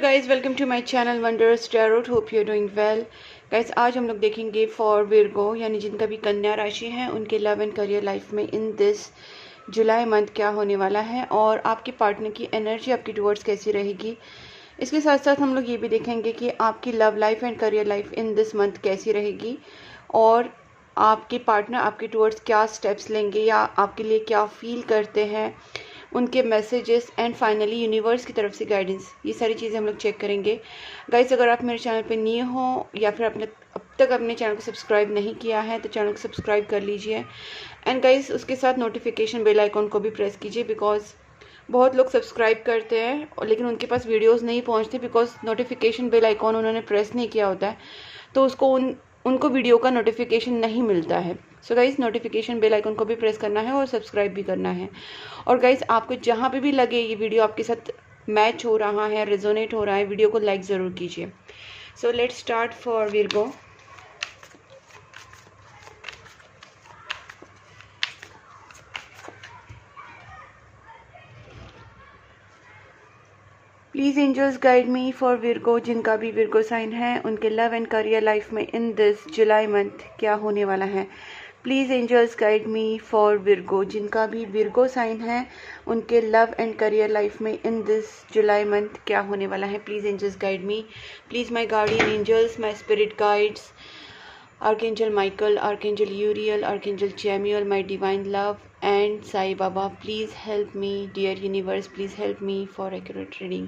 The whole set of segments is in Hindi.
Guys, welcome to my channel wonders tarot. Hope you are doing well. Guys, आज हम लोग देखेंगे फॉर विर्गो यानी जिनका भी कन्या राशि है उनके लव एंड करियर लाइफ में इन दिस जुलाई मंथ क्या होने वाला है और आपके पार्टनर की एनर्जी आपकी टुवर्ड्स कैसी रहेगी। इसके साथ साथ हम लोग ये भी देखेंगे कि आपकी love life and career life in this month कैसी रहेगी और आपके पार्टनर आपके टुवर्ड्स क्या स्टेप्स लेंगे या आपके लिए क्या फील करते हैं, उनके मैसेजेस एंड फाइनली यूनिवर्स की तरफ से गाइडेंस। ये सारी चीज़ें हम लोग चेक करेंगे। गाइस, अगर आप मेरे चैनल पे न्यू हो या फिर आपने अब तक अपने चैनल को सब्सक्राइब नहीं किया है तो चैनल को सब्सक्राइब कर लीजिए एंड गाइस उसके साथ नोटिफिकेशन बेल आइकॉन को भी प्रेस कीजिए बिकॉज बहुत लोग सब्सक्राइब करते हैं और लेकिन उनके पास वीडियोज़ नहीं पहुँचते बिकॉज नोटिफिकेशन बेल आइकॉन उन्होंने प्रेस नहीं किया होता है, तो उसको उनको वीडियो का नोटिफिकेशन नहीं मिलता है। So guys, notification bell icon को भी प्रेस करना है और सब्सक्राइब भी करना है। और गाइस, आपको जहाँ पे भी लगे ये वीडियो आपके साथ मैच हो रहा है, रेजोनेट हो रहा है, वीडियो को लाइक ज़रूर कीजिए। So let's start for Virgo. Please angels guide me for Virgo. जिनका भी विर्गो साइन है उनके लव एंड करियर लाइफ में इन दिस जुलाई मंथ क्या होने वाला है। Please angels guide me for Virgo. जिनका भी विर्गो साइन है उनके लव एंड करियर लाइफ में इन दिस जुलाई मंथ क्या होने वाला है। Please angels guide me. Please my guardian angels, my spirit guides, Archangel Michael, Archangel Uriel, Archangel Chamuel, my divine love and Sai Baba, please help me, dear universe, please help me for accurate reading।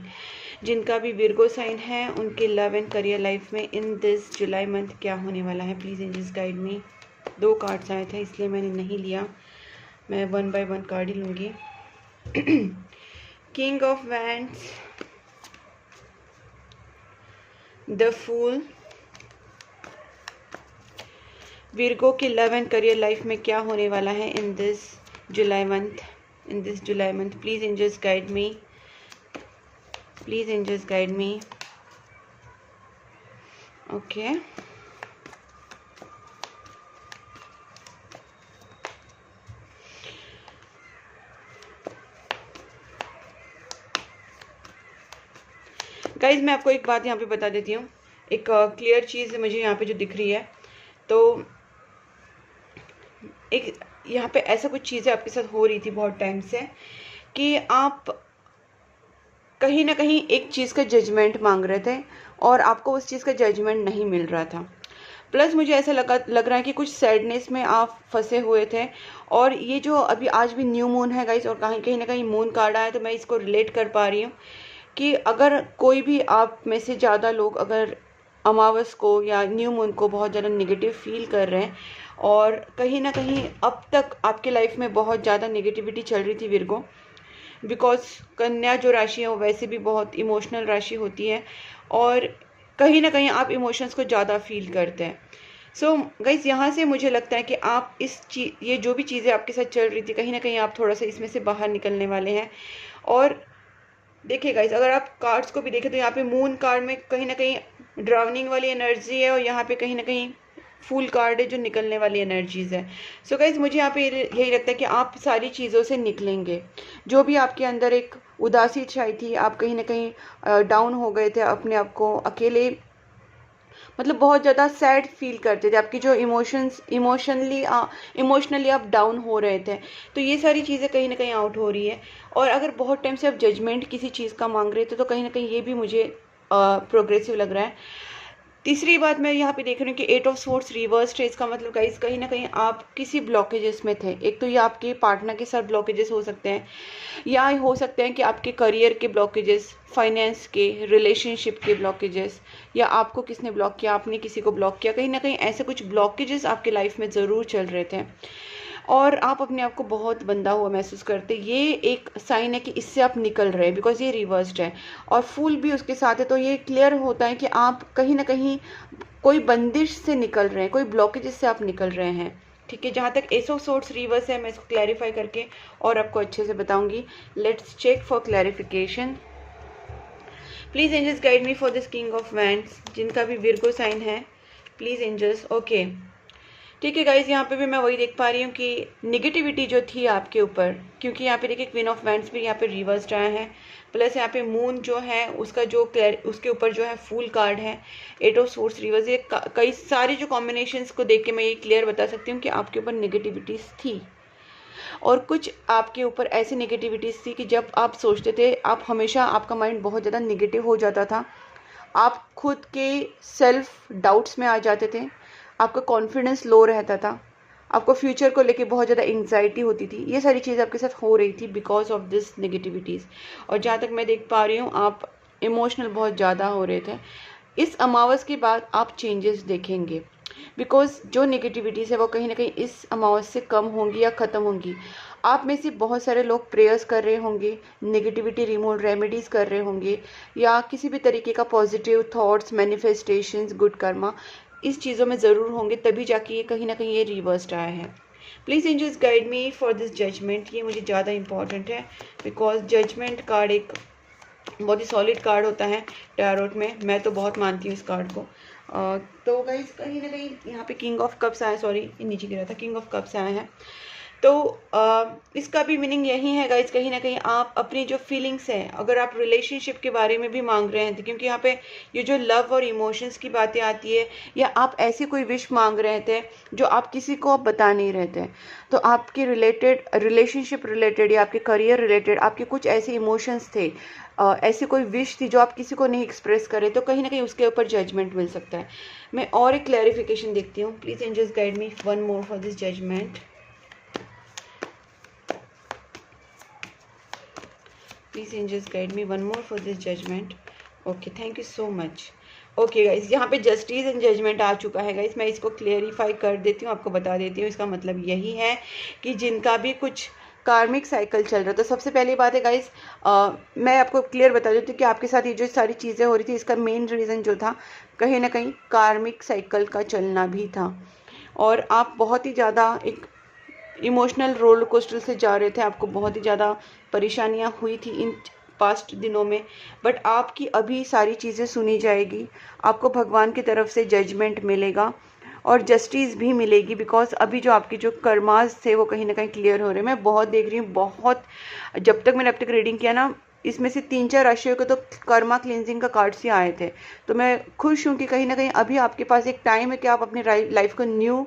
जिनका भी विर्गो साइन है उनके लव एंड करियर लाइफ में इन दिस जुलाई मंथ क्या होने वाला है। Please angels guide me. 2 cards आए थे इसलिए मैंने नहीं लिया, मैं 1 बाय 1 कार्ड ही लूँगी। King of wands, the fool. Virgo के लव एंड करियर लाइफ में क्या होने वाला है in this July month. Please angels guide me. Please angels guide me. Okay, guys, मैं आपको एक बात यहाँ पे बता देती हूँ। एक क्लियर चीज़ मुझे यहाँ पे जो दिख रही है, तो एक यहाँ पे ऐसा कुछ चीज़ें आपके साथ हो रही थी बहुत टाइम से कि आप कहीं ना कहीं एक चीज़ का जजमेंट मांग रहे थे और आपको उस चीज़ का जजमेंट नहीं मिल रहा था। प्लस मुझे ऐसा लग रहा है कि कुछ सैडनेस में आप फंसे हुए थे और ये जो अभी आज भी न्यू मून है गाइस और कहीं ना कहीं मून कार्ड आया, तो मैं इसको रिलेट कर पा रही हूँ कि अगर कोई भी आप में से ज़्यादा लोग अगर अमावस को या न्यू मून को बहुत ज़्यादा नेगेटिव फील कर रहे हैं और कहीं ना कहीं अब तक आपके लाइफ में बहुत ज़्यादा नेगेटिविटी चल रही थी विर्गो, बिकॉज कन्या जो राशि है वो वैसे भी बहुत इमोशनल राशि होती है और कहीं ना कहीं आप इमोशंस को ज़्यादा फील करते हैं। सो गाइस, यहाँ से मुझे लगता है कि आप ये जो भी चीज़ें आपके साथ चल रही थी कहीं ना कहीं आप थोड़ा सा इसमें से बाहर निकलने वाले हैं। और देखिए गाइस, अगर आप कार्ड्स को भी देखें तो यहाँ पे मून कार्ड में कहीं ना कहीं ड्राउनिंग वाली एनर्जी है और यहाँ पे कहीं ना कहीं फुल कार्ड है जो निकलने वाली एनर्जीज़ है। सो गाइस, मुझे यहाँ पे यही लगता है कि आप सारी चीज़ों से निकलेंगे। जो भी आपके अंदर एक उदासी छाई थी, आप कहीं ना कहीं डाउन हो गए थे, अपने आप को अकेले मतलब बहुत ज़्यादा सैड फील करते थे, आपकी जो इमोशनली आप डाउन हो रहे थे, तो ये सारी चीज़ें कहीं ना कहीं आउट हो रही है। और अगर बहुत टाइम से आप जजमेंट किसी चीज़ का मांग रहे थे तो कहीं ना कहीं ये भी मुझे प्रोग्रेसिव लग रहा है। तीसरी बात मैं यहाँ पे देख रही हूँ कि 8 ऑफ स्वॉर्ड्स रिवर्स्ड है। इसका मतलब गाइस कहीं ना कहीं आप किसी ब्लॉकेजेस में थे। एक तो ये आपके पार्टनर के साथ ब्लॉकेजेस हो सकते हैं या हो सकते हैं कि आपके करियर के ब्लॉकेजेस, फाइनेंस के, रिलेशनशिप के ब्लॉकेजेस, या आपको किसने ब्लॉक किया, आपने किसी को ब्लॉक किया। कहीं ना कहीं ऐसे कुछ ब्लॉकेजेस आपके लाइफ में ज़रूर चल रहे थे और आप अपने आप को बहुत बंधा हुआ महसूस करते। ये एक साइन है कि इससे आप निकल रहे हैं बिकॉज ये रिवर्स्ड है और फूल भी उसके साथ है, तो ये क्लियर होता है कि आप कहीं ना कहीं कोई बंदिश से निकल रहे हैं, कोई ब्लॉकेजेस से आप निकल रहे हैं। ठीक है, जहाँ तक एस ऑफ सोर्ट्स रिवर्स है मैं इसको क्लैरिफाई करके और आपको अच्छे से बताऊंगी। Let's check for clarification. Please angels guide me for this king of wands. जिनका भी विर्गो साइन है, प्लीज़ एंजल्स। ओके, ठीक है गाइज, यहाँ पे भी मैं वही देख पा रही हूँ कि निगेटिविटी जो थी आपके ऊपर, क्योंकि यहाँ पे देखिए क्वीन ऑफ वैंड्स भी यहाँ पे रिवर्स्ड आया है, प्लस यहाँ पे मून जो है उसका जो उसके ऊपर जो है फूल कार्ड है, एट ऑफ सोर्स रिवर्स। ये कई सारे जो कॉम्बिनेशंस को देख के मैं ये क्लियर बता सकती हूँ कि आपके ऊपर निगेटिविटीज़ थी, और कुछ आपके ऊपर ऐसी निगेटिविटीज़ थी कि जब आप सोचते थे, आप हमेशा आपका माइंड बहुत ज़्यादा निगेटिव हो जाता था, आप खुद के सेल्फ डाउट्स में आ जाते थे, आपका कॉन्फिडेंस लो रहता था, आपको फ्यूचर को लेके बहुत ज़्यादा एंग्जाइटी होती थी। ये सारी चीज़ आपके साथ हो रही थी बिकॉज ऑफ दिस नेगेटिविटीज़। और जहाँ तक मैं देख पा रही हूँ, आप इमोशनल बहुत ज़्यादा हो रहे थे। इस अमावस के बाद आप चेंजेस देखेंगे, बिकॉज जो नेगेटिविटीज़ है वो कहीं ना कहीं इस अमावस से कम होंगी या ख़त्म होंगी। आप में से बहुत सारे लोग प्रेयर्स कर रहे होंगे, नेगेटिविटी रिमूव रेमेडीज़ कर रहे होंगे, या किसी भी तरीके का positive thoughts, manifestations, good Karma, इस चीज़ों में ज़रूर होंगे, तभी जाके ये कहीं ना कहीं ये रिवर्स्ड आया है। Please angels guide me for this judgement. ये मुझे ज़्यादा इंपॉर्टेंट है बिकॉज जजमेंट कार्ड एक बहुत ही सॉलिड कार्ड होता है टैरोट में। मैं तो बहुत मानती हूँ इस कार्ड को। तो गाइस कहीं ना कहीं यहाँ पे किंग ऑफ कप्स आया, सॉरी नीचे गिरा था, किंग ऑफ कप्स आया है। तो इसका भी मीनिंग यही है गाइज, कहीं ना कहीं आप अपनी जो फीलिंग्स हैं, अगर आप रिलेशनशिप के बारे में भी मांग रहे हैं, क्योंकि यहाँ पे ये जो लव और इमोशंस की बातें आती है, या आप ऐसी कोई विश मांग रहे थे जो आप किसी को आप बता नहीं रहे थे, तो आपके रिलेटेड, रिलेशनशिप रिलेटेड या आपके करियर रिलेटेड आपके कुछ ऐसे इमोशंस थे, ऐसी कोई विश थी जो आप किसी को नहीं एक्सप्रेस करें, तो कहीं ना कहीं उसके ऊपर जजमेंट मिल सकता है। मैं और एक क्लैरिफिकेशन देखती हूँ। Please angels guide me one more for this judgement. Please angels guide me one more for this judgement. Okay, thank you so much. Okay guys, यहाँ पे जस्टिस एंड जजमेंट आ चुका है गाइज। मैं इसको क्लियरिफाई कर देती हूँ, आपको बता देती हूँ। इसका मतलब यही है कि जिनका भी कुछ कार्मिक साइकिल चल रहा था, तो सबसे पहली बात है गाइज, मैं आपको क्लियर बता देती हूँ कि आपके साथ ये जो सारी चीज़ें हो रही थी, इसका मेन रीज़न जो था कहीं ना कहीं कार्मिक साइकिल का चलना भी था, और आप बहुत ही ज़्यादा एक इमोशनल रोलर कोस्टर से जा रहे थे। आपको बहुत ही ज़्यादा परेशानियां हुई थी इन पास्ट दिनों में, बट आपकी अभी सारी चीज़ें सुनी जाएगी, आपको भगवान की तरफ से जजमेंट मिलेगा और जस्टिस भी मिलेगी, बिकॉज अभी जो आपके जो कर्मास थे वो कहीं ना कहीं क्लियर हो रहे हैं। मैं बहुत देख रही हूँ, बहुत, जब तक मैंने अब तक रीडिंग किया ना, इसमें से 3-4 राशियों के तो कर्मा क्लिनजिंग का कार्ड्स ही आए थे। तो मैं खुश हूँ कि कहीं ना कहीं अभी आपके पास एक टाइम है कि आप अपनी लाइफ को न्यू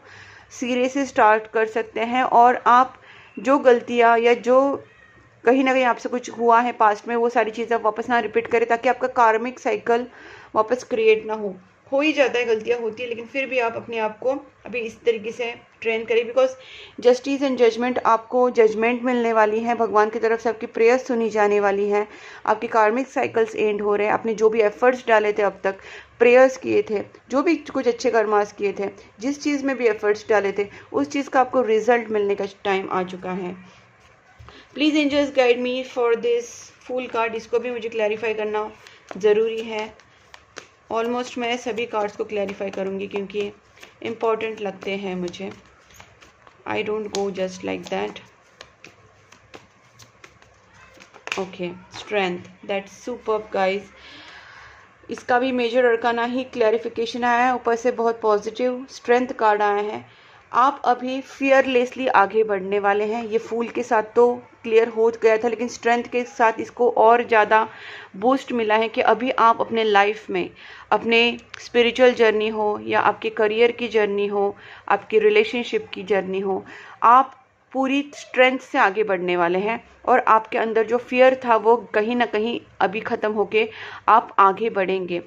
सिरे से स्टार्ट कर सकते हैं, और आप जो गलतियां या जो कहीं ना कहीं आपसे कुछ हुआ है पास्ट में, वो सारी चीज़ें आप वापस ना रिपीट करें, ताकि आपका कार्मिक साइकिल वापस क्रिएट ना हो ही जाता है, गलतियां होती है, लेकिन फिर भी आप अपने आप को अभी इस तरीके से ट्रेन करें, बिकॉज जस्टिस एंड जजमेंट, आपको जजमेंट मिलने वाली है भगवान की तरफ से, आपकी प्रेयर्स सुनी जाने वाली हैं, आपके कार्मिक साइकिल्स एंड हो रहे हैं। आपने जो भी एफर्ट्स डाले थे अब तक, प्रेयर्स किए थे, जो भी कुछ अच्छे कर्मास किए थे, जिस चीज़ में भी एफर्ट्स डाले थे, उस चीज़ का आपको रिजल्ट मिलने का टाइम आ चुका है। Please angels guide me for this fool card. इसको भी मुझे क्लैरिफाई करना ज़रूरी है। ऑलमोस्ट मैं सभी कार्ड्स को क्लैरिफाई करूँगी क्योंकि इम्पॉर्टेंट लगते हैं मुझे। I don't go just like that. Okay, strength, that's superb guys. इसका भी मेजर अरकाना ही क्लैरिफिकेशन आया है, ऊपर से बहुत पॉजिटिव स्ट्रेंथ कार्ड आया है। आप अभी फियरलेसली आगे बढ़ने वाले हैं। ये फूल के साथ तो क्लियर हो गया था, लेकिन स्ट्रेंथ के साथ इसको और ज़्यादा बूस्ट मिला है कि अभी आप अपने लाइफ में, अपने स्पिरिचुअल जर्नी हो या आपके करियर की जर्नी हो, आपकी रिलेशनशिप की जर्नी हो, आप पूरी स्ट्रेंथ से आगे बढ़ने वाले हैं, और आपके अंदर जो फियर था वो कहीं ना कहीं अभी ख़त्म होके आप आगे बढ़ेंगे।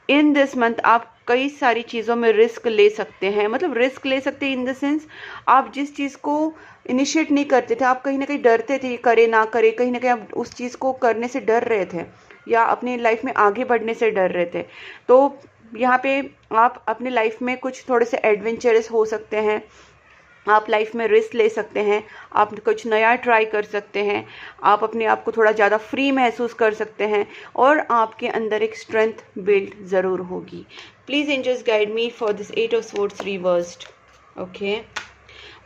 इन दिस मंथ आप कई सारी चीज़ों में रिस्क ले सकते हैं, मतलब रिस्क ले सकते हैं इन द सेंस, आप जिस चीज़ को इनिशिएट नहीं करते थे, आप कहीं ना कहीं डरते थे, करे ना करे, कहीं ना कहीं आप उस चीज़ को करने से डर रहे थे या अपनी लाइफ में आगे बढ़ने से डर रहे थे। तो यहाँ पे आप अपनी लाइफ में कुछ थोड़े से एडवेंचरस हो सकते हैं, आप लाइफ में रिस्क ले सकते हैं, आप कुछ नया ट्राई कर सकते हैं, आप अपने आप को थोड़ा ज़्यादा फ्री महसूस कर सकते हैं, और आपके अंदर एक स्ट्रेंथ बिल्ड ज़रूर होगी। Please angels guide me for this 8 of swords reversed. Okay,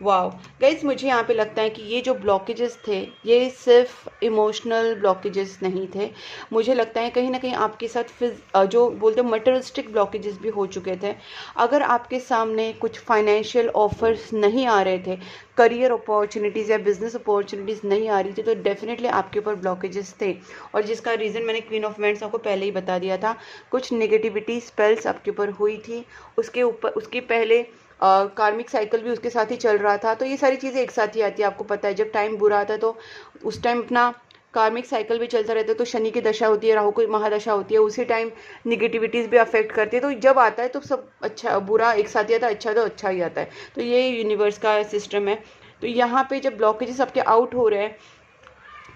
wow guys, मुझे यहाँ पे लगता है कि ये जो ब्लॉकेजेस थे ये सिर्फ इमोशनल ब्लॉकेजेस नहीं थे, मुझे लगता है कहीं ना कहीं आपके साथ जो बोलते हैं मटेरियलिस्टिक ब्लॉकेजेस भी हो चुके थे। अगर आपके सामने कुछ फाइनेंशियल ऑफर्स नहीं आ रहे थे, करियर अपॉर्चुनिटीज़ या बिजनेस अपॉर्चुनिटीज़ नहीं आ रही थी, तो डेफिनेटली आपके ऊपर ब्लॉकेजेस थे। और जिसका रीज़न मैंने क्वीन ऑफ वेंट्स आपको पहले ही बता दिया था, कुछ नेगेटिविटी स्पेल्स आपके ऊपर हुई थी, उसके पहले कार्मिक साइकिल भी उसके साथ ही चल रहा था। तो ये सारी चीज़ें एक साथ ही आती है, आपको पता है जब टाइम बुरा आता है तो उस टाइम अपना कार्मिक साइकिल भी चलता रहता है, तो शनि की दशा होती है, राहु की महादशा होती है, उसी टाइम निगेटिविटीज़ भी अफेक्ट करती है। तो जब आता है तो सब अच्छा बुरा एक साथ ही आता है, अच्छा तो अच्छा ही आता है। तो ये यूनिवर्स का सिस्टम है। तो यहाँ पे जब ब्लॉकेजेस आपके आउट हो रहे हैं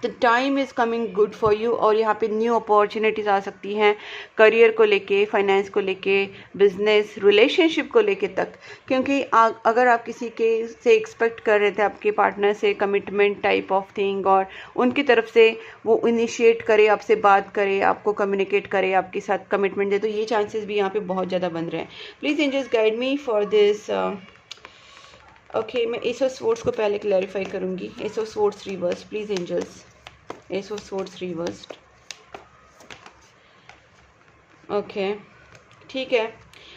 तो time is coming good for you, और यहाँ पे न्यू अपॉर्चुनिटीज़ आ सकती हैं करियर को लेके, फाइनेंस को लेके, बिजनेस, रिलेशनशिप को लेके तक। क्योंकि अगर आप किसी के से एक्सपेक्ट कर रहे थे आपके पार्टनर से कमिटमेंट टाइप ऑफ थिंग, और उनकी तरफ से वो इनिशिएट करे, आपसे बात करे, आपको कम्युनिकेट करे, आपके साथ कमिटमेंट दे, तो ये चांसेस भी यहाँ पे बहुत ज़्यादा बन रहे हैं। Please angels guide me for this. Okay, मैं एस ऑफ स्वॉर्ड्स को पहले क्लैरिफाई करूँगी। Ace of swords reverse, please angels. Ace of swords reversed. Okay, ठीक है।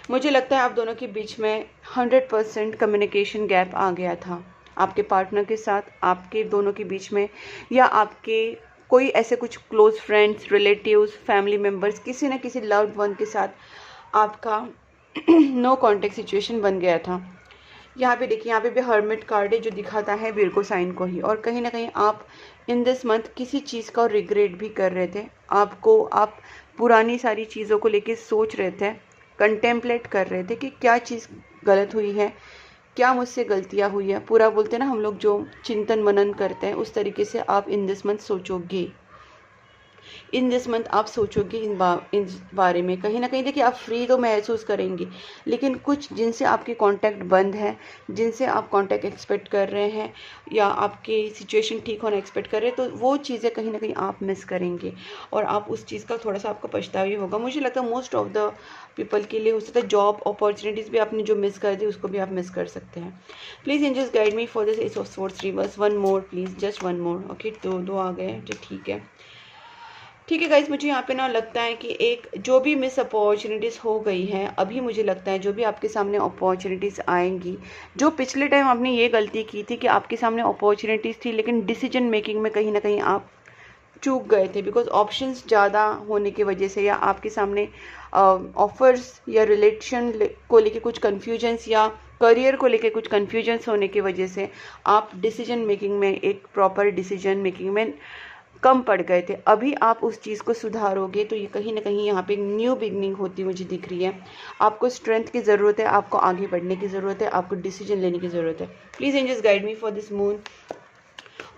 मुझे लगता है आप दोनों के बीच में 100% कम्युनिकेशन गैप आ गया था आपके पार्टनर के साथ, आपके दोनों के बीच में, या आपके कोई ऐसे कुछ close friends, relatives, family members, किसी न किसी लव्ड वन के साथ आपका नो कॉन्टेक्ट सिचुएशन बन गया था। यहाँ पे देखिए, यहाँ पे भी हर्मिट कार्ड है जो दिखाता है विर्गो साइन को ही, और कहीं ना कहीं आप इन दिस मंथ किसी चीज़ का रिग्रेट भी कर रहे थे। आप पुरानी सारी चीज़ों को लेके सोच रहे थे, कंटेम्पलेट कर रहे थे कि क्या चीज़ गलत हुई है, क्या मुझसे गलतियाँ हुई है। पूरा बोलते हैं ना हम लोग जो चिंतन मनन करते हैं, उस तरीके से आप इन दिस मंथ सोचोगे। इन दिस मंथ आप सोचोगे इन बारे में। कहीं ना कहीं देखिए, आप फ्री तो महसूस करेंगी, लेकिन कुछ जिनसे आपके कांटेक्ट बंद है, जिनसे आप कांटेक्ट एक्सपेक्ट कर रहे हैं, या आपकी सिचुएशन ठीक होना एक्सपेक्ट कर रहे हैं, तो वो चीज़ें कहीं ना कहीं आप मिस करेंगे, और आप उस चीज़ का थोड़ा सा आपको पछतावा भी होगा। मुझे लगता है मोस्ट ऑफ द पीपल के लिए हो सकता है जॉब अपॉर्चुनिटीज़ भी आपने जो मिस कर दी उसको भी आप मिस कर सकते हैं। Please angels guide me for this ace of swords reverse. One more please, just one more. Okay, दो आ गए, ठीक है। ठीक है गाइज, मुझे यहाँ पे ना लगता है कि एक जो भी मिस अपॉर्चुनिटीज़ हो गई हैं, अभी मुझे लगता है जो भी आपके सामने अपॉर्चुनिटीज़ आएंगी, जो पिछले टाइम आपने ये गलती की थी कि आपके सामने अपॉर्चुनिटीज़ थी लेकिन डिसीजन मेकिंग में कहीं ना कहीं आप चूक गए थे, बिकॉज ऑप्शंस ज़्यादा होने की वजह से, या आपके सामने ऑफर्स या रिलेशन को लेके कुछ कन्फ्यूजन्स, या करियर को लेके कुछ कन्फ्यूजन्स होने की वजह से आप डिसीजन मेकिंग में, एक प्रॉपर डिसीजन मेकिंग में कम पड़ गए थे। अभी आप उस चीज़ को सुधारोगे तो ये कहीं ना कहीं यहाँ पे न्यू बिगनिंग होती मुझे दिख रही है। आपको स्ट्रेंथ की ज़रूरत है, आपको आगे बढ़ने की ज़रूरत है, आपको डिसीजन लेने की ज़रूरत है। Please angels guide me for this moon.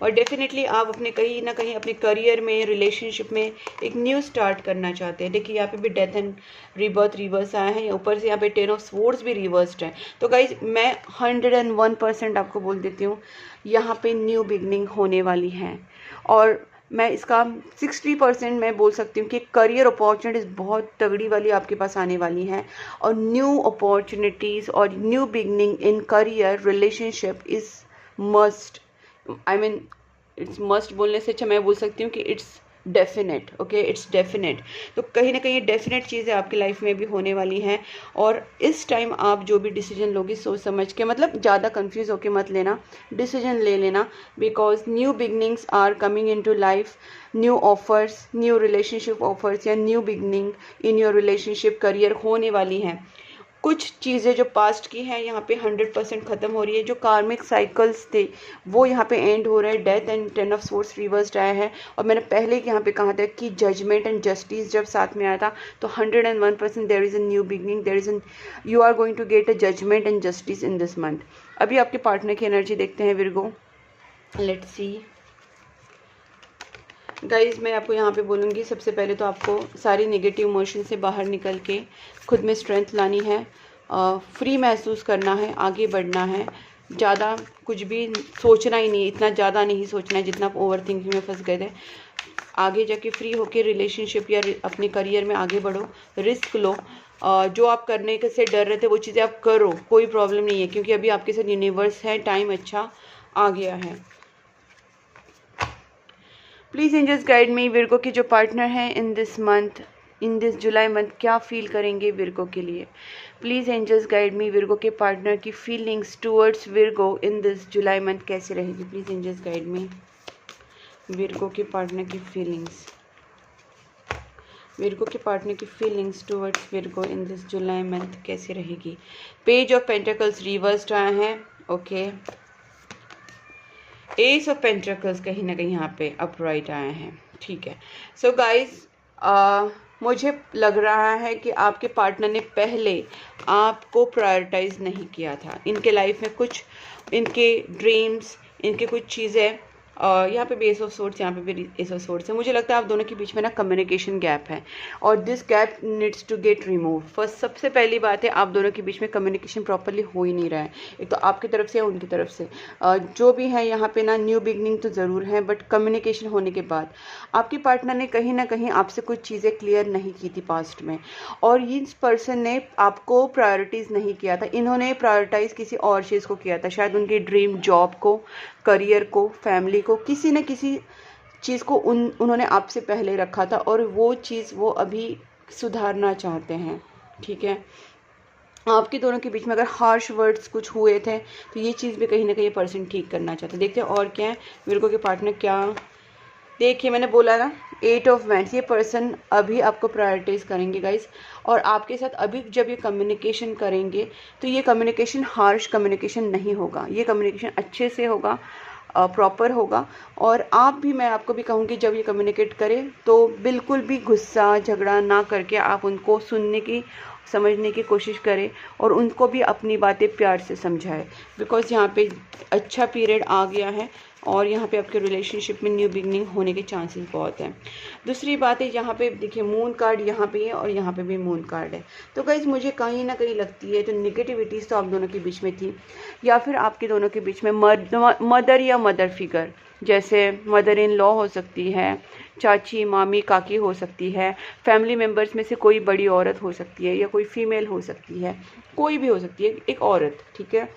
और डेफिनेटली आप अपने कहीं ना कहीं अपने करियर में, रिलेशनशिप में एक न्यू स्टार्ट करना चाहते हैं। देखिए, यहाँ पे भी डेथ एंड रीबर्थ रिवर्स आया है, ऊपर से यहाँ पे 10 ऑफ स्वॉर्ड्स भी रिवर्स्ड है। तो गाइज, मैं 101% आपको बोल देती हूँ, यहाँ पे न्यू बिगनिंग होने वाली है। और मैं इसका 60% मैं बोल सकती हूँ कि करियर अपॉर्चुनिटीज़ बहुत तगड़ी वाली आपके पास आने वाली हैं, और न्यू अपॉर्चुनिटीज़ और new beginning in career, relationship is must. I mean, it's must बोलने से अच्छा मैं बोल सकती हूँ कि it's definite. Okay, it's definite. तो कहीं ना कहीं डेफिनेट चीज़ें आपकी लाइफ में भी होने वाली हैं, और इस टाइम आप जो भी डिसीजन लोगे सोच समझ के, मतलब ज़्यादा कंफ्यूज होके मत लेना, डिसीजन ले लेना, because new beginnings are coming into life. New offers, new relationship offers, या new beginning in your relationship, career होने वाली हैं। कुछ चीज़ें जो पास्ट की हैं यहाँ पे 100% ख़त्म हो रही है। जो कार्मिक साइकिल्स थे वो यहाँ पे एंड हो रहे हैं। Death and 10 of swords reversed आया है, और मैंने पहले यहाँ पे कहा था कि जजमेंट एंड जस्टिस जब साथ में आया था तो 101% there is a new beginning, there is you are going to get a judgement and justice in this month. अभी आपके पार्टनर की एनर्जी देखते हैं विर्गो। लेट्स सी गाइज, मैं आपको यहाँ पे बोलूँगी, सबसे पहले तो आपको सारी नेगेटिव इमोशन से बाहर निकल के खुद में स्ट्रेंथ लानी है, फ्री महसूस करना है, आगे बढ़ना है। ज़्यादा कुछ भी सोचना ही नहीं, इतना ज़्यादा नहीं सोचना है जितना आप ओवर थिंकिंग में फंस गए थे। आगे जाके फ्री होके रिलेशनशिप या अपने करियर में आगे बढ़ो, रिस्क लो, जो आप करने के से डर रहे थे वो चीज़ें आप करो, कोई प्रॉब्लम नहीं है, क्योंकि अभी आपके साथ यूनिवर्स है, टाइम अच्छा आ गया है। Please angels guide me, Virgo के जो पार्टनर हैं in this month, in this July month, क्या फील करेंगे विर्गो के लिए। Please angels guide me, Virgo के पार्टनर की feelings towards Virgo in this July month कैसे रहेगी। Please angels guide me, Virgo के पार्टनर की फीलिंग्स, विर्गो के पार्टनर की feelings towards Virgo in this July month कैसे रहेगी। पेज ऑफ पेंटिकल्स रिवर्स्ड आया है, ओके। एस ऑफ पेंटिकल्स कहीं ना कहीं यहाँ पे अपराइट आए हैं, ठीक है। सो गाइज, मुझे लग रहा है कि आपके पार्टनर ने पहले आपको प्रायोरिटाइज नहीं किया था। इनके लाइफ में कुछ इनके ड्रीम्स, इनके कुछ चीज़ें, यहाँ पे भी एस ऑफ सोर्ड्स, यहाँ पे भी एस ऑफ सोर्ड्स है। मुझे लगता है आप दोनों के बीच में ना कम्युनिकेशन गैप है और this gap needs to get remove. First सबसे पहली बात है, आप दोनों के बीच में कम्युनिकेशन प्रॉपरली हो ही नहीं रहा है, एक तो आपकी तरफ से या उनकी तरफ से। जो भी है यहाँ पे ना, न्यू बिगनिंग तो ज़रूर है, बट कम्युनिकेशन होने के बाद आपके पार्टनर ने कहीं ना कहीं आपसे कुछ चीज़ें क्लियर नहीं की थी पास्ट में, और इस पर्सन ने आपको प्रायोरिटीज़ नहीं किया था। इन्होंने प्रायोरिटाइज किसी और चीज़ को किया था, शायद उनकी ड्रीम जॉब को, करियर को, फैमिली को, किसी न किसी चीज़ को उन्होंने आपसे पहले रखा था, और वो चीज़ वो अभी सुधारना चाहते हैं, ठीक है। आपके दोनों के बीच में अगर हार्श वर्ड्स कुछ हुए थे तो ये चीज़ भी कहीं ना कहीं पर्सन ठीक करना चाहते हैं। देखते हैं और क्या है विर्गो के पार्टनर क्या। देखिए, मैंने बोला ना, 8 ऑफ वैंड्स, ये पर्सन अभी आपको प्रायोरिटाइज करेंगे गाइज, और आपके साथ अभी जब ये कम्युनिकेशन करेंगे तो ये कम्युनिकेशन हार्श कम्युनिकेशन नहीं होगा, ये कम्युनिकेशन अच्छे से होगा, प्रॉपर होगा। और आप भी, मैं आपको भी कहूँगी, जब ये कम्युनिकेट करें तो बिल्कुल भी गुस्सा झगड़ा ना करके आप उनको सुनने की, समझने की कोशिश करें, और उनको भी अपनी बातें प्यार से समझाएं, बिकॉज यहाँ पे अच्छा पीरियड आ गया है और यहाँ पे आपके रिलेशनशिप में न्यू बिगनिंग होने के चांसेस बहुत हैं। दूसरी बात है, यहाँ पे देखिए मून कार्ड यहाँ पे है और यहाँ पे भी मून कार्ड है, तो गाइज मुझे कहीं ना कहीं लगती है तो निगेटिविटीज़ तो आप दोनों के बीच में थी, या फिर आपके दोनों के बीच में मदर या मदर फिगर, जैसे मदर इन लॉ हो सकती है, चाची, मामी, काकी हो सकती है, फैमिली मेम्बर्स में से कोई बड़ी औरत हो सकती है, या कोई फीमेल हो सकती है, कोई भी हो सकती है, एक औरत, ठीक है।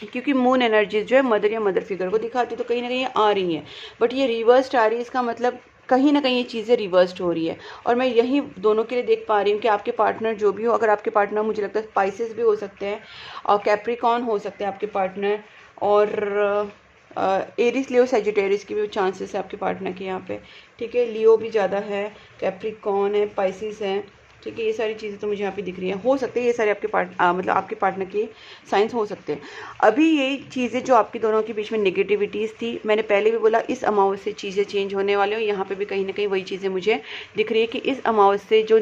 क्योंकि मून एनर्जीज जो है मदर या मदर फिगर को दिखाती है, तो कहीं ना कहीं आ रही हैं, बट ये रिवर्स्ड आ रही है, इसका मतलब कहीं ना कहीं ये चीज़ें रिवर्स्ड हो रही है। और मैं यही दोनों के लिए देख पा रही हूँ कि आपके पार्टनर जो भी हो, अगर आपके पार्टनर, मुझे लगता है स्पाइसेस भी हो सकते हैं, और कैप्रिकॉन हो सकते हैं आपके पार्टनर, और एरिस, लियो, सेजिटेरियस की भी चांसेस है आपके पार्टनर के यहाँ पे, ठीक है। लियो भी ज़्यादा है, कैप्रिकॉन है, पाइसिस है, ठीक है। ये सारी चीज़ें तो मुझे यहाँ पे दिख रही हैं, हो सकते हैं ये सारे आपके मतलब आपके पार्टनर के साइंस हो सकते हैं। अभी ये चीज़ें जो आपके दोनों के बीच में नेगेटिविटीज़ थी, मैंने पहले भी बोला, इस अमावस से चीज़ें चेंज होने वाले हो। यहाँ पे भी कहीं ना कहीं वही चीज़ें मुझे दिख रही है कि इस अमावस से जो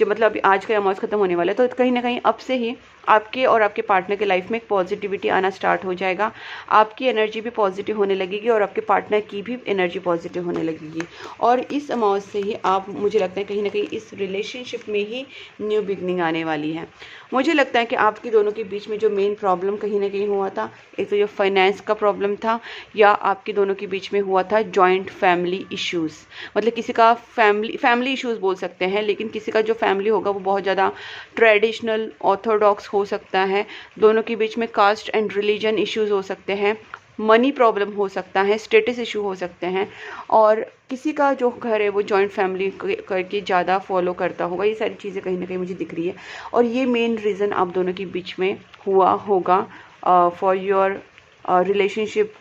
मतलब अभी आज का अमावस खत्म होने वाला है, तो कहीं ना कहीं अब से ही आपके और आपके पार्टनर के लाइफ में एक पॉजिटिविटी आना स्टार्ट हो जाएगा। आपकी एनर्जी भी पॉजिटिव होने लगेगी और आपके पार्टनर की भी एनर्जी पॉजिटिव होने लगेगी, और इस अमावस से ही आप, मुझे लगता है कहीं ना कहीं इस रिलेशनशिप में ही न्यू बिगनिंग आने वाली है। मुझे लगता है कि आपके दोनों के बीच में जो मेन प्रॉब्लम कहीं ना कहीं हुआ था, एक तो जो फाइनेंस का प्रॉब्लम था, या आपके दोनों के बीच में हुआ था जॉइंट फैमिली इश्यूज़, मतलब किसी का फैमिली इश्यूज़ बोल सकते हैं, लेकिन किसी का जो फैमिली होगा वो बहुत ज़्यादा ट्रेडिशनल ऑर्थोडॉक्स हो सकता है। दोनों के बीच में कास्ट एंड रिलीजन इश्यूज़ हो सकते हैं, मनी प्रॉब्लम हो सकता है, स्टेटस इशू हो सकते हैं, और किसी का जो घर है वो जॉइंट फैमिली करके ज़्यादा फॉलो करता होगा। ये सारी चीज़ें कहीं ना कहीं मुझे दिख रही है, और ये मेन रीज़न आप दोनों के बीच में हुआ होगा फॉर योर रिलेशनशिप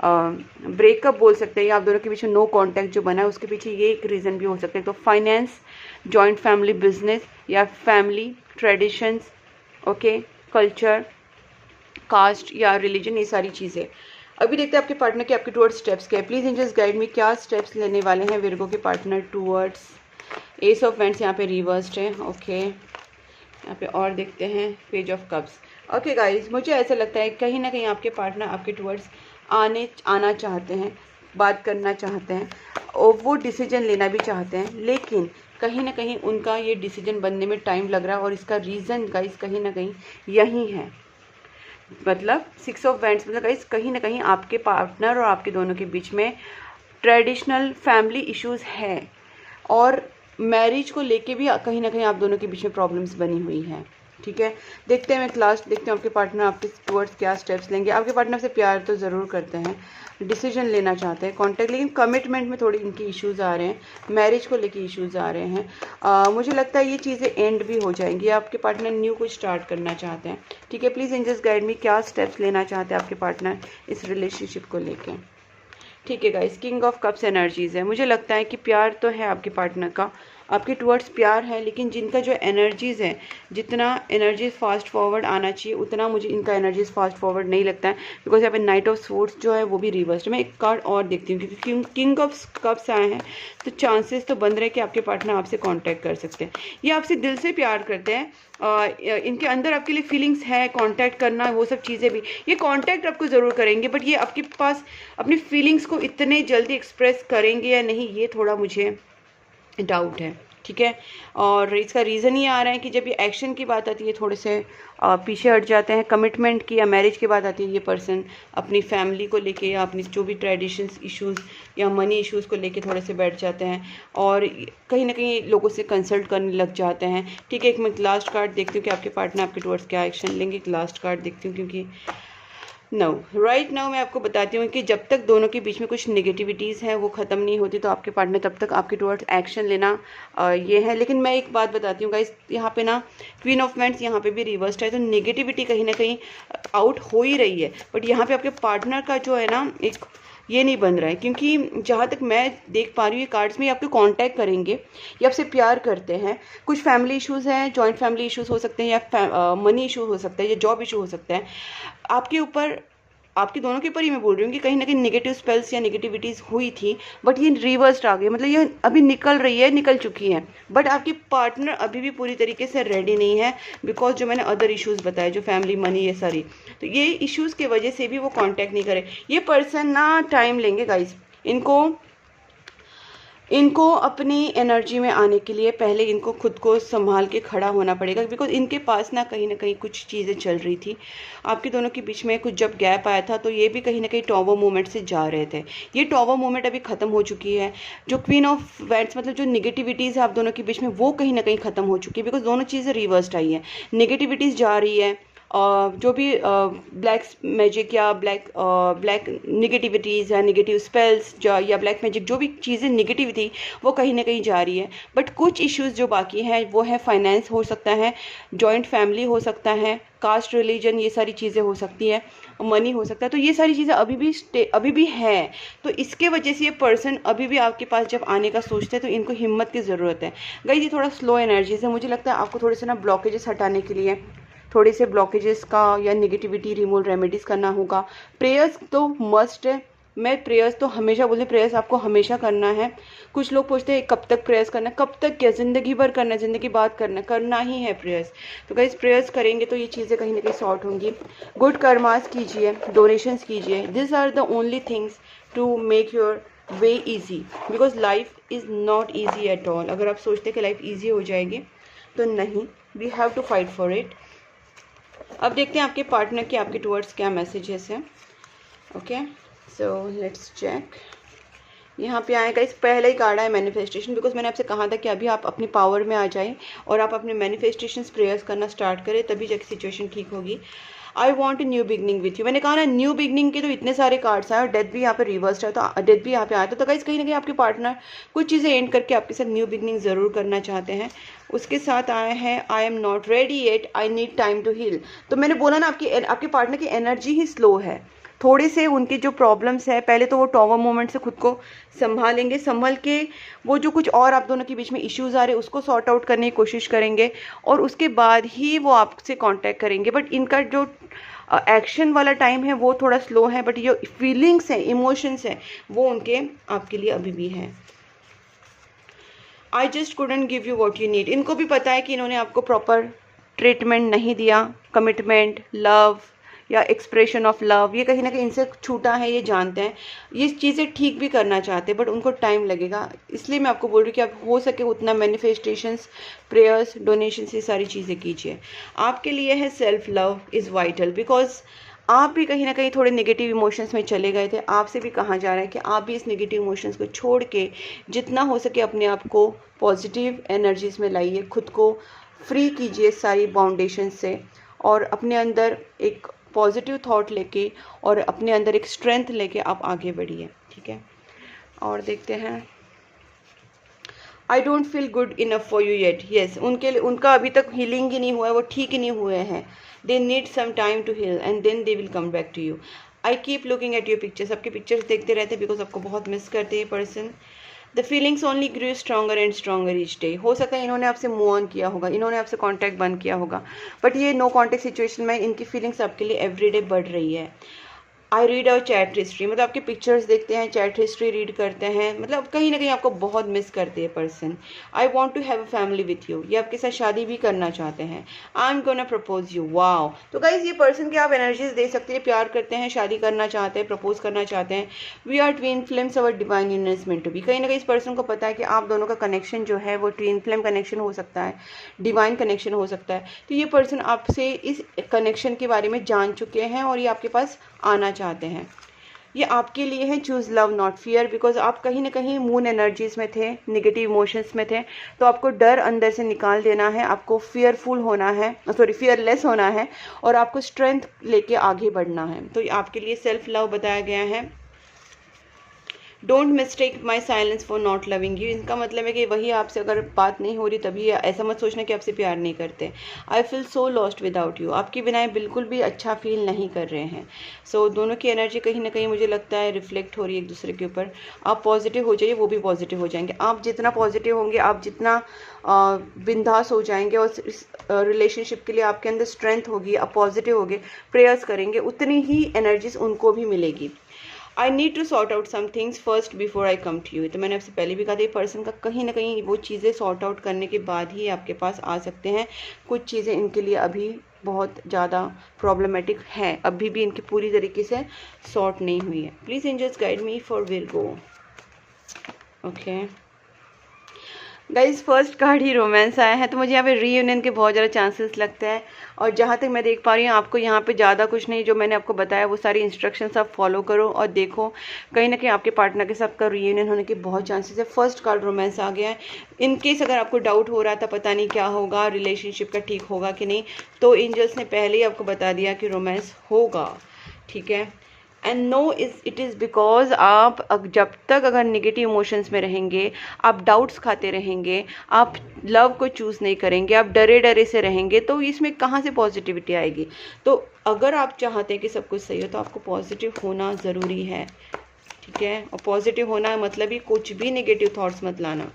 ब्रेकअप बोल सकते हैं, या आप दोनों के बीच में नो कॉन्टैक्ट जो बना है उसके पीछे ये एक रीज़न भी हो सकता है। तो फाइनेंस, जॉइंट फैमिली बिजनेस, या family traditions, okay, culture, caste या रिलीजन, ये सारी चीज़ें। अभी देखते हैं आपके पार्टनर के आपके टूवर्ड्स स्टेप्स क्या है। प्लीज़ एंजल्स गाइड में, क्या स्टेप्स लेने वाले हैं विर्गो के partner towards. S of wands यहाँ पे रिवर्स्ड है, ओके। यहाँ पे और देखते हैं page of cups. Okay guys, मुझे ऐसा लगता है कहीं ना कहीं आपके पार्टनर आपके टूवर्ड्स आना चाहते हैं, बात करना चाहते हैं, और वो डिसीजन लेना भी चाहते हैं, लेकिन कहीं ना कहीं उनका ये डिसीजन बनने में टाइम लग रहा है, और इसका रीज़न गाइज कहीं ना कहीं यही है। मतलब 6 ऑफ वैंड्स, मतलब गाइज कहीं ना कहीं आपके पार्टनर और आपके दोनों के बीच में ट्रेडिशनल फैमिली इश्यूज़ है, और मैरिज को लेके भी कहीं ना कहीं आप दोनों के बीच में प्रॉब्लम्स बनी हुई हैं। ठीक है, देखते हैं मैं क्लास देखते हूँ आपके पार्टनर आपके टुवर्ड्स क्या स्टेप्स लेंगे। आपके पार्टनर से प्यार तो ज़रूर करते हैं, डिसीजन लेना चाहते हैं, कांटेक्ट, लेकिन कमिटमेंट में थोड़ी इनकी इश्यूज़ आ रहे हैं, मैरिज को लेके इश्यूज़ आ रहे हैं। मुझे लगता है ये चीज़ें एंड भी हो जाएंगी। आपके पार्टनर न्यू कुछ स्टार्ट करना चाहते हैं। ठीक है, प्लीज़ एंजल्स गाइड मी, क्या स्टेप्स लेना चाहते हैं आपके पार्टनर इस रिलेशनशिप को लेके। ठीक है guys, king of cups energies है। मुझे लगता है कि प्यार तो है आपके पार्टनर का, आपके टुवर्ड्स प्यार है, लेकिन जिनका जो एनर्जीज़ है, जितना एनर्जीज फास्ट फॉरवर्ड आना चाहिए उतना मुझे इनका एनर्जीज फास्ट फॉरवर्ड नहीं लगता है। बिकॉज यहाँ पे नाइट ऑफ स्वॉर्ड्स जो है वो भी रिवर्स। मैं एक कार्ड और देखती हूँ, क्योंकि किंग ऑफ कप्स आए हैं तो चांसेस तो बन रहे हैं कि आपके पार्टनर आपसे कांटेक्ट कर सकते हैं। ये आपसे दिल से प्यार करते हैं, इनके अंदर आपके लिए फीलिंग्स है, कांटेक्ट करना, वो सब चीज़ें भी, ये कांटेक्ट आपको ज़रूर करेंगे, बट ये आपके पास अपनी फीलिंग्स को इतने जल्दी एक्सप्रेस करेंगे या नहीं, ये थोड़ा मुझे डाउट है। ठीक है, और इसका रीज़न ये आ रहा है कि जब ये एक्शन की बात आती है थोड़े से पीछे हट जाते हैं। कमिटमेंट की या मैरिज की बात आती है, ये पर्सन अपनी फैमिली को लेके या अपनी जो भी ट्रेडिशंस इश्यूज़ या मनी इश्यूज़ को लेके थोड़े से बैठ जाते हैं और कहीं ना कहीं लोगों से कंसल्ट करने लग जाते हैं। ठीक है, एक मैं लास्ट कार्ड देखती हूँ कि आपके पार्टनर आपके टुवर्ड्स क्या एक्शन लेंगे। एक लास्ट कार्ड देखती हूँ, क्योंकि राइट नाउ मैं आपको बताती हूँ कि जब तक दोनों के बीच में कुछ नेगेटिविटीज़ हैं वो ख़त्म नहीं होती, तो आपके पार्टनर तब तक आपके टुवर्ड्स एक्शन लेना ये है। लेकिन मैं एक बात बताती हूँ गाइस, यहाँ पे ना क्वीन ऑफ वांड्स यहाँ पे भी रिवर्स्ड है, तो नेगेटिविटी कहीं ना कहीं आउट हो ही रही है, बट यहाँ पे आपके पार्टनर का जो है ना एक ये नहीं बन रहा है, क्योंकि जहाँ तक मैं देख पा रही हूँ ये कार्ड्स में ये आपको कांटेक्ट करेंगे, ये आपसे प्यार करते हैं। कुछ फैमिली इश्यूज़ हैं, जॉइंट फैमिली इश्यूज़ हो सकते हैं, या मनी इशू हो सकता है, या जॉब इशू हो सकता है आपके ऊपर, आपके दोनों के ऊपर ही मैं बोल रही हूँ कि कहीं ना कहीं नेगेटिव स्पेल्स या नेगेटिविटीज़ हुई थी, बट ये रिवर्स्ड आ गई, मतलब ये अभी निकल रही है, निकल चुकी है, बट आपके पार्टनर अभी भी पूरी तरीके से रेडी नहीं है। बिकॉज जो मैंने अदर इश्यूज़ बताए, जो फैमिली मनी ये सारी, तो ये इश्यूज़ की वजह से भी वो कांटेक्ट नहीं करे। ये पर्सन ना टाइम लेंगे गाइस, इनको अपनी एनर्जी में आने के लिए पहले इनको खुद को संभाल के खड़ा होना पड़ेगा, बिकॉज इनके पास ना कहीं कुछ चीज़ें चल रही थी आपके दोनों के बीच में। कुछ जब गैप आया था तो ये भी कहीं ना कहीं टॉवर मोमेंट से जा रहे थे, ये टॉवर मोमेंट अभी ख़त्म हो चुकी है। जो क्वीन ऑफ वांड्स मतलब जो निगेटिविटीज़ है आप दोनों के बीच में वो कहीं ना कहीं ख़त्म हो चुकी है, बिकॉज दोनों चीज़ें रिवर्स्ड आई है। नेगेटिविटीज़ जा रही है, जो भी ब्लैक मैजिक या ब्लैक निगेटिविटीज़ या नेगेटिव स्पेल्स या ब्लैक मैजिक, जो भी चीज़ें नेगेटिव थी वो कहीं ना कहीं जा रही है। बट कुछ इश्यूज़ जो बाकी हैं वो है फाइनेंस हो सकता है, जॉइंट फैमिली हो सकता है, कास्ट रिलीजन, ये सारी चीज़ें हो सकती है, मनी हो सकता है। तो ये सारी चीज़ें अभी भी हैं, तो इसके वजह से ये पर्सन अभी भी आपके पास जब आने का सोचते हैं तो इनको हिम्मत की ज़रूरत है। गाइस ये थोड़ा स्लो एनर्जीज है, मुझे लगता है आपको थोड़े से ना ब्लॉकेजेस हटाने के लिए थोड़े से ब्लॉकेजेस का या नेगेटिविटी रिमूव रेमेडीज़ करना होगा। प्रेयर्स तो मस्ट है, मैं प्रेयर्स तो हमेशा बोलती, प्रेयर्स आपको हमेशा करना है। कुछ लोग पूछते हैं कब तक प्रेयर्स करना, कब तक क्या, ज़िंदगी भर करना, ज़िंदगी बाद करना ही है प्रेयर्स। तो गाइस प्रेयर्स करेंगे तो ये चीज़ें कहीं ना कहीं सॉर्ट होंगी। गुड कर्मास कीजिए, डोनेशंस कीजिए, this are the only things to make your way easy, because life is not easy at all. अगर आप सोचते हैं कि लाइफ ईजी हो जाएगी तो नहीं, we have to fight for it. अब देखते हैं आपके पार्टनर के आपके टुवर्ड्स क्या मैसेजेस हैं। Okay, so let's check. यहाँ पे आएगा, इस पहला ही कार्ड है मैनिफेस्टेशन, बिकॉज मैंने आपसे कहा था कि अभी आप अपनी पावर में आ जाएं और आप अपने मैनिफेस्टेशंस प्रेयर्स करना स्टार्ट करें, तभी जाके सिचुएशन ठीक होगी। I want new beginning with you, मैंने कहा ना न्यू बिगनिंग के तो इतने सारे कार्ड्स आए और डेथ भी यहाँ पे रिवर्स्ड है, तो डेथ भी यहाँ पे आया था। तो गाइस कहीं ना कहीं आपके पार्टनर कुछ चीज़ें एंड करके आपके साथ न्यू बिगनिंग ज़रूर करना चाहते हैं। उसके साथ आए हैं I am not ready yet, I need time to heal. तो मैंने बोला ना आपके पार्टनर की एनर्जी ही स्लो है, थोड़े से उनके जो प्रॉब्लम्स है, पहले तो वो टॉवर मोमेंट से खुद को संभालेंगे, संभल के वो जो कुछ और आप दोनों के बीच में इश्यूज़ आ रहे हैं उसको सॉर्ट आउट करने की कोशिश करेंगे और उसके बाद ही वो आपसे कांटेक्ट करेंगे। बट इनका जो एक्शन वाला टाइम है वो थोड़ा स्लो है, बट जो फीलिंग्स हैं, इमोशंस हैं, वो उनके आपके लिए अभी भी हैं। I just couldn't give you what you need, इनको भी पता है कि इन्होंने आपको प्रॉपर ट्रीटमेंट नहीं दिया, कमिटमेंट, लव या एक्सप्रेशन ऑफ लव, ये कहीं ना कहीं इनसे छूटा है, ये जानते हैं। ये चीज़ें ठीक भी करना चाहते हैं बट उनको टाइम लगेगा, इसलिए मैं आपको बोल रही हूँ कि आप हो सके उतना मैनिफेस्टेशंस, प्रेयर्स, डोनेशंस, ये सारी चीज़ें कीजिए। आपके लिए है self love is vital, because आप भी कहीं ना कहीं थोड़े नेगेटिव इमोशंस में चले गए थे। आपसे भी कहा जा रहा है कि आप भी इस नेगेटिव इमोशंस को छोड़ के जितना हो सके अपने आप को पॉजिटिव एनर्जीज में लाइए, खुद को फ्री कीजिए सारी बाउंडेशन से, और अपने अंदर एक पॉजिटिव थॉट लेके और अपने अंदर एक स्ट्रेंथ लेके आप आगे बढ़िए, ठीक है। और देखते हैं, I don't feel good enough for you yet. Yes, उनका अभी तक हीलिंग ही नहीं हुआ है, वो ठीक ही नहीं हुए हैं। They need some time to heal and then they will come back to you. I keep looking at your pictures, आपके पिक्चर्स देखते रहते हैं बिकॉज आपको बहुत मिस करते हैं person. The feelings only grew stronger and stronger each day. हो सकता है इन्होंने आपसे मूव ऑन किया होगा, इन्होंने आपसे कॉन्टैक्ट बंद किया होगा, बट ये नो कॉन्टैक्ट सिचुएशन में इनकी फीलिंग्स आपके लिए एवरीडे बढ़ रही है। I read our chat history, मतलब आपके पिक्चर्स देखते हैं, चैट हिस्ट्री रीड करते हैं, मतलब कहीं ना कहीं आपको बहुत मिस करते हैं person. I want to have a family with you, ये आपके साथ शादी भी करना चाहते हैं। I am gonna propose you. Wow, तो गाइज ये पर्सन की आप एनर्जीज दे सकते हैं, प्यार करते हैं, शादी करना चाहते हैं, प्रपोज करना चाहते हैं। We are twin flames, our divine union is meant to be. कहीं ना कहीं इस पर्सन को पता है कि आप दोनों का कनेक्शन जो है वो ट्विन फ्लेम कनेक्शन हो सकता है, डिवाइन कनेक्शन हो सकता है। तो ये पर्सन आपसे इस कनेक्शन के बारे में जान चुके हैं और ये आपके पास आना चाहते हैं। ये आपके लिए है choose love not fear, because आप कहीं ना कहीं मून एनर्जीज में थे, नेगेटिव इमोशंस में थे, तो आपको डर अंदर से निकाल देना है, आपको फियरफुल होना है, फियरलेस होना है, और आपको स्ट्रेंथ लेके आगे बढ़ना है। तो ये आपके लिए सेल्फ लव बताया गया है। Don't mistake my silence for not loving you. इनका मतलब है कि वही आपसे अगर बात नहीं हो रही तभी ऐसा मत सोचना कि आपसे प्यार नहीं करते। I feel so lost without you, आपकी बिना बिल्कुल भी अच्छा फील नहीं कर रहे हैं। सो दोनों की एनर्जी कहीं ना कहीं मुझे लगता है रिफ्लेक्ट हो रही है एक दूसरे के ऊपर। आप पॉजिटिव हो जाइए, वो भी पॉजिटिव हो जाएंगे। आप जितना पॉजिटिव होंगे, आप जितना बिंदास हो जाएंगे और इस रिलेशनशिप के लिए आपके अंदर स्ट्रेंथ होगी, आप पॉजिटिव होगे, प्रेयर्स करेंगे, उतनी ही एनर्जीज उनको भी मिलेगी। I need to sort out some things first before I come to you. तो मैंने आपसे पहले भी कहा था, ये पर्सन का कहीं ना कहीं वो चीज़ें सॉर्ट आउट करने के बाद ही आपके पास आ सकते हैं। कुछ चीज़ें इनके लिए अभी बहुत ज़्यादा प्रॉब्लमेटिक हैं, अभी भी इनकी पूरी तरीके से सॉर्ट नहीं हुई है। Please angels guide me for Virgo. Okay guys, first card ही रोमांस आया है, तो मुझे यहाँ पे रीयूनियन के बहुत ज़्यादा चांसेस लगते हैं। और जहाँ तक मैं देख पा रही हूँ, आपको यहाँ पे ज़्यादा कुछ नहीं, जो मैंने आपको बताया वो सारी इंस्ट्रक्शंस आप फॉलो करो और देखो, कहीं ना कहीं आपके पार्टनर के साथ का रीयूनियन होने के बहुत चांसेस है। फर्स्ट कार्ड रोमांस आ गया है। इन केस अगर आपको डाउट हो रहा था, पता नहीं क्या होगा, रिलेशनशिप का ठीक होगा कि नहीं, तो एंजल्स ने पहले ही आपको बता दिया कि रोमांस होगा, ठीक है। And no it is because आप जब तक अगर निगेटिव इमोशंस में रहेंगे, आप डाउट्स खाते रहेंगे, आप लव को चूज़ नहीं करेंगे, आप डरे डरे से रहेंगे, तो इसमें कहाँ से पॉजिटिविटी आएगी। तो अगर आप चाहते हैं कि सब कुछ सही हो, तो आपको पॉजिटिव होना ज़रूरी है, ठीक है। और पॉजिटिव होना मतलब ही कुछ भी नेगेटिव थॉट्स मत लाना।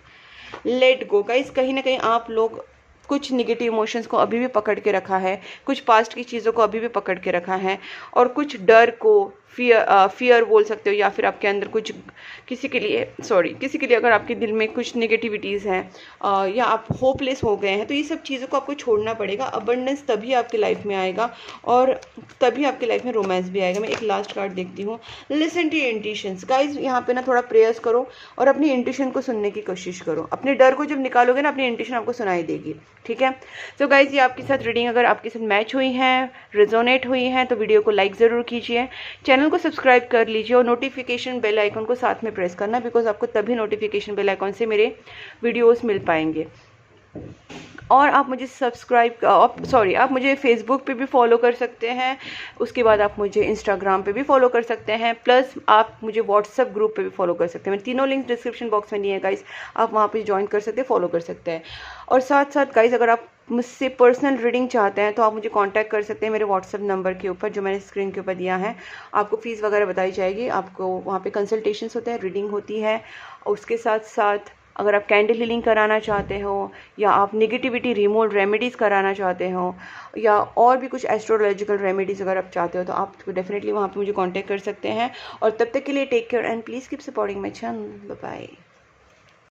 लेट गो गाइस, कहीं ना कहीं आप लोग कुछ निगेटिव इमोशंस को अभी भी पकड़ के रखा है, कुछ पास्ट की चीज़ों को अभी भी पकड़ के रखा है, और कुछ डर को फियर बोल सकते हो, या फिर आपके अंदर कुछ किसी के लिए अगर आपके दिल में कुछ नेगेटिविटीज़ हैं या आप होपलेस हो गए हैं, तो ये सब चीज़ों को आपको छोड़ना पड़ेगा। अबंडेंस तभी आपकी लाइफ में आएगा और तभी आपकी लाइफ में रोमांस भी आएगा। मैं एक लास्ट कार्ड देखती हूँ। Listen to your intuitions guys, यहाँ पे ना थोड़ा प्रेयर्स करो और अपनी इंट्यूशन को सुनने की कोशिश करो। अपने डर को जब निकालोगे ना, अपनी इंट्यूशन आपको सुनाई देगी, ठीक है। तो गाइज, ये आपके साथ रीडिंग अगर आपके साथ मैच हुई है, रिजोनेट हुई है, तो वीडियो को लाइक ज़रूर कीजिए, चैनल को सब्सक्राइब कर लीजिए और नोटिफिकेशन बेल आइकन को साथ में प्रेस करना, बिकॉज आपको तभी नोटिफिकेशन बेल आइकन से मेरे वीडियोस मिल पाएंगे। और आप मुझे आप मुझे फेसबुक पे भी फॉलो कर सकते हैं, उसके बाद आप मुझे इंस्टाग्राम पे भी फॉलो कर सकते हैं, प्लस आप मुझे व्हाट्सएप ग्रुप पे भी फॉलो कर सकते हैं। मैं तीनों लिंक डिस्क्रिप्शन बॉक्स में दिए हैं गाइस, आप वहाँ पे ज्वाइन कर सकते हैं, फॉलो कर सकते हैं। और साथ साथ गाइस, अगर आप मुझसे पर्सनल रीडिंग चाहते हैं तो आप मुझे कांटेक्ट कर सकते हैं मेरे व्हाट्सएप नंबर के ऊपर, जो मैंने स्क्रीन के ऊपर दिया है। आपको फ़ीस वगैरह बताई जाएगी, आपको वहाँ पे कंसल्टेशंस होते हैं, रीडिंग होती है। और उसके साथ साथ अगर आप कैंडल हीलिंग कराना चाहते हो, या आप नेगेटिविटी रिमूवल रेमेडीज़ कराना चाहते हो, या और भी कुछ एस्ट्रोलॉजिकल रेमेडीज़ अगर आप चाहते हो, तो आप डेफिनेटली वहाँ पे मुझे कांटेक्ट कर सकते हैं। और तब तक के लिए take care and please keep supporting my channel. Bye bye.